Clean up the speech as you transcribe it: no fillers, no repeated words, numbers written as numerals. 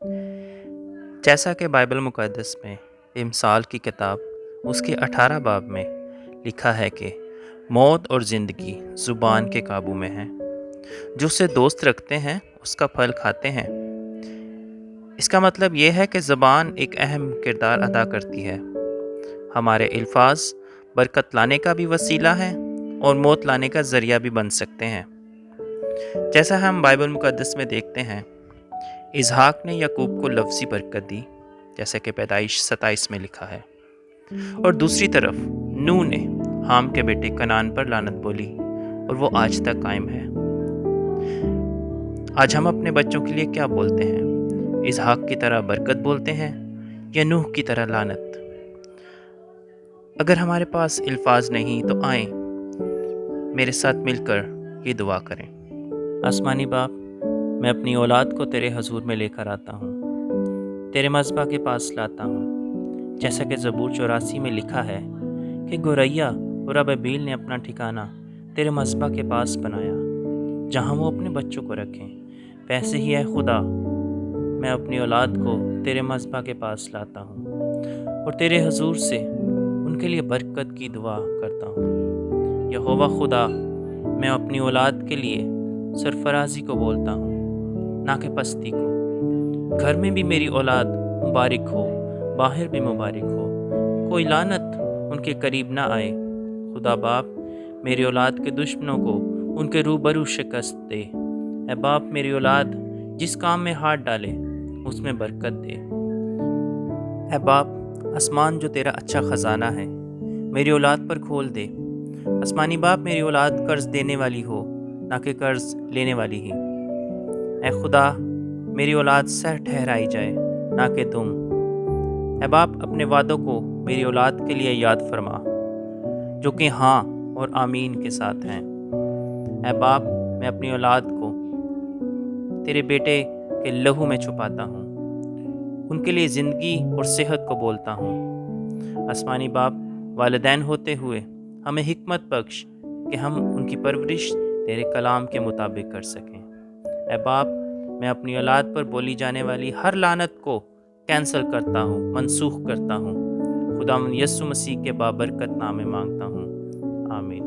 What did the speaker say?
جیسا کہ بائبل مقدس میں امثال کی کتاب اس کے 18 باب میں لکھا ہے کہ موت اور زندگی زبان کے قابو میں ہیں، جو اسے دوست رکھتے ہیں اس کا پھل کھاتے ہیں۔ اس کا مطلب یہ ہے کہ زبان ایک اہم کردار ادا کرتی ہے۔ ہمارے الفاظ برکت لانے کا بھی وسیلہ ہیں اور موت لانے کا ذریعہ بھی بن سکتے ہیں۔ جیسا ہم بائبل مقدس میں دیکھتے ہیں، اسحاق نے یعقوب کو لفظی برکت دی، جیسے کہ پیدائش 27 میں لکھا ہے، اور دوسری طرف نوح نے حام کے بیٹے کنعان پر لعنت بولی اور وہ آج تک قائم ہے۔ آج ہم اپنے بچوں کے لیے کیا بولتے ہیں؟ اسحاق کی طرح برکت بولتے ہیں یا نوح کی طرح لعنت؟ اگر ہمارے پاس الفاظ نہیں تو آئیں میرے ساتھ مل کر یہ دعا کریں۔ آسمانی باپ، میں اپنی اولاد کو تیرے حضور میں لے کر آتا ہوں، تیرے مذبح کے پاس لاتا ہوں، جیسا کہ زبور 84 میں لکھا ہے کہ گوریا اور ابیل نے اپنا ٹھکانہ تیرے مذبح کے پاس بنایا جہاں وہ اپنے بچوں کو رکھیں۔ ویسے ہی اے خدا، میں اپنی اولاد کو تیرے مذبح کے پاس لاتا ہوں اور تیرے حضور سے ان کے لیے برکت کی دعا کرتا ہوں۔ یہوہ خدا، میں اپنی اولاد کے لیے سرفرازی کو بولتا ہوں، نہ کہ پستی کو۔ گھر میں بھی میری اولاد مبارک ہو، باہر بھی مبارک ہو، کوئی لعنت ان کے قریب نہ آئے۔ خدا باپ، میری اولاد کے دشمنوں کو ان کے روبرو شکست دے۔ اے باپ، میری اولاد جس کام میں ہاتھ ڈالے اس میں برکت دے۔ اے باپ، آسمان جو تیرا اچھا خزانہ ہے میری اولاد پر کھول دے۔ آسمانی باپ، میری اولاد قرض دینے والی ہو، نہ کہ قرض لینے والی ہی۔ اے خدا، میری اولاد سہ ٹھہرائی جائے، نہ کہ تم۔ اے باپ، اپنے وعدوں کو میری اولاد کے لیے یاد فرما، جو کہ ہاں اور آمین کے ساتھ ہیں۔ اے باپ، میں اپنی اولاد کو تیرے بیٹے کے لہو میں چھپاتا ہوں، ان کے لیے زندگی اور صحت کو بولتا ہوں۔ آسمانی باپ، والدین ہوتے ہوئے ہمیں حکمت بخش کہ ہم ان کی پرورش تیرے کلام کے مطابق کر سکیں۔ اے باپ، میں اپنی اولاد پر بولی جانے والی ہر لعنت کو کینسل کرتا ہوں، منسوخ کرتا ہوں۔ خداوند یسوع مسیح کے بابرکت نام میں مانگتا ہوں، آمین۔